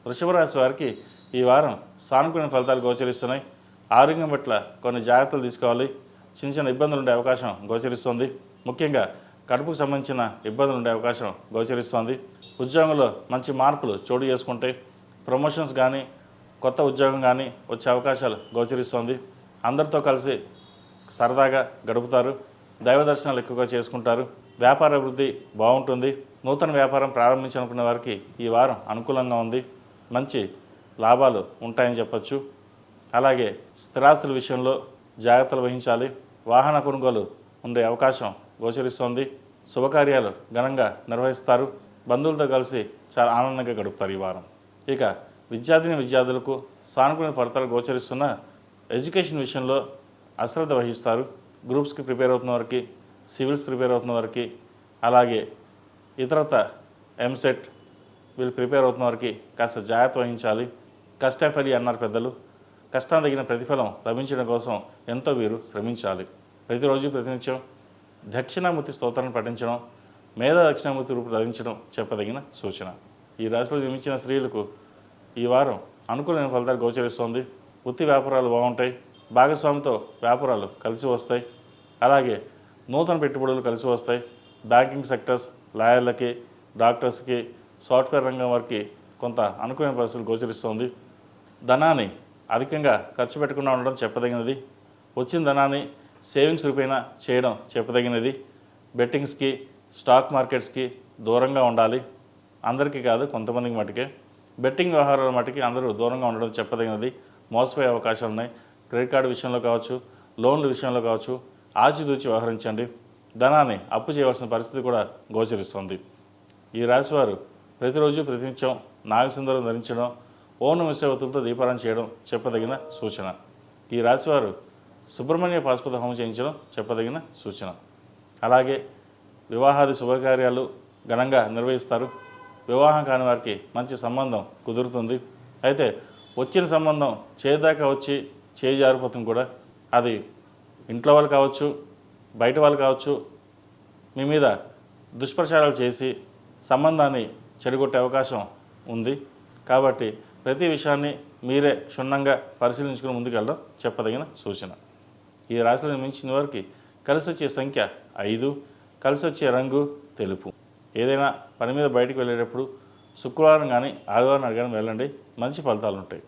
వృషభ రాశి వారికి ఈ వారం సానుకూల ఫలితాలు గోచరిస్తున్నాయి. ఆరోగ్యం పట్ల కొన్ని జాగ్రత్తలు తీసుకోవాలి. చిన్న చిన్న ఇబ్బందులు ఉండే అవకాశం గోచరిస్తుంది. ముఖ్యంగా కడుపుకు సంబంధించిన ఇబ్బందులు ఉండే అవకాశం గోచరిస్తుంది. ఉద్యోగంలో మంచి మార్పులు చోటు చేసుకుంటే ప్రమోషన్స్ కానీ కొత్త ఉద్యోగం కానీ వచ్చే అవకాశాలు గోచరిస్తుంది. అందరితో కలిసి సరదాగా గడుపుతారు. దైవ దర్శనాలు ఎక్కువగా చేసుకుంటారు. వ్యాపార అభివృద్ధి బాగుంటుంది. నూతన వ్యాపారం ప్రారంభించాలనుకునే వారికి ఈ వారం అనుకూలంగా ఉంది. మంచి లాభాలు ఉంటాయని చెప్పచ్చు. అలాగే స్థిరాస్తుల విషయంలో జాగ్రత్తలు వహించాలి. వాహన కొనుగోలు ఉండే అవకాశం గోచరిస్తోంది. శుభకార్యాలు ఘనంగా నిర్వహిస్తారు. బంధువులతో కలిసి చాలా ఆనందంగా గడుపుతారు ఈ వారం. ఇక విద్యార్థులకు సానుకూల ఫలితాలు గోచరిస్తున్న ఎడ్యుకేషన్ విషయంలో అశ్రద్ధ వహిస్తారు. గ్రూప్స్కి ప్రిపేర్ అవుతున్న వారికి, సివిల్స్ ప్రిపేర్ అవుతున్న వారికి, అలాగే ఇతరత ఎంసెట్ వీళ్ళు ప్రిపేర్ అవుతున్న వారికి కాస్త జాగ్రత్త వహించాలి. కష్టఫలి అన్నారు పెద్దలు. కష్టం తగిన ప్రతిఫలం లభించడం కోసం ఎంతో వీరు శ్రమించాలి. ప్రతిరోజు ప్రతినిత్యం దక్షిణామూర్తి స్తోత్రాన్ని పఠించడం, మేధా దక్షిణామూర్తి రూపు ధరించడం చెప్పదగిన సూచన. ఈ రాశిలో జన్మించిన స్త్రీలకు ఈ వారం అనుకూలమైన ఫలితాలు గోచరిస్తోంది. వృత్తి వ్యాపారాలు బాగుంటాయి. భాగస్వామితో వ్యాపారాలు కలిసి వస్తాయి. అలాగే నూతన పెట్టుబడులు కలిసి వస్తాయి. బ్యాంకింగ్ సెక్టర్స్, లాయర్లకి, డాక్టర్స్కి, సాఫ్ట్వేర్ రంగం వారికి కొంత అనుకూలమైన పరిస్థితులు గోచరిస్తోంది. ధనాన్ని అధికంగా ఖర్చు పెట్టకుండా ఉండడం చెప్పదగినది. వచ్చిన ధనాన్ని సేవింగ్స్ రూపేణా చేయడం చెప్పదగినది. బెట్టింగ్స్కి, స్టాక్ మార్కెట్స్కి దూరంగా ఉండాలి. అందరికీ కాదు, కొంతమందికి మటుకే. బెట్టింగ్ వ్యవహారాల మటుకి అందరూ దూరంగా ఉండడం చెప్పదగినది. మోసపోయే అవకాశాలు ఉన్నాయి. క్రెడిట్ కార్డు విషయంలో కావచ్చు, లోన్ల విషయంలో కావచ్చు ఆచితూచి వ్యవహరించండి. ధనాన్ని అప్పు చేయవలసిన పరిస్థితి కూడా గోచరిస్తుంది. ఈ రాశివారు ప్రతిరోజు ప్రతినిత్యం నాగసింధూరం ధరించడం, ఓం నమః శివాయతో దీపారాధన చేయడం చెప్పదగిన సూచన. ఈ రాశివారు సుబ్రహ్మణ్య పాశుపత హోమం చేయించడం చెప్పదగిన సూచన. అలాగే వివాహాది శుభకార్యాలు ఘనంగా నిర్వహిస్తారు. వివాహం కాని వారికి మంచి సంబంధం కుదురుతుంది. అయితే వచ్చిన సంబంధం చేదాకా వచ్చి చేయి జారిపోతుంది కూడా. అది ఇంట్లో వాళ్ళు కావచ్చు, బయట వాళ్ళు కావచ్చు, మీ మీద దుష్ప్రచారాలు చేసి సంబంధాన్ని చెడగొట్టే అవకాశం ఉంది. కాబట్టి ప్రతి విషయాన్ని మీరే క్షుణ్ణంగా పరిశీలించుకుని ముందుకెళ్ళడం చెప్పదగిన సూచన. ఈ రాశిలో జన్మించిన వారికి కలిసి వచ్చే సంఖ్య 5, కలిసి వచ్చే రంగు తెలుపు. ఏదైనా పని మీద బయటకు వెళ్ళేటప్పుడు శుక్రవారం కానీ ఆదివారం కానీ వెళ్ళండి. మంచి ఫలితాలు ఉంటాయి.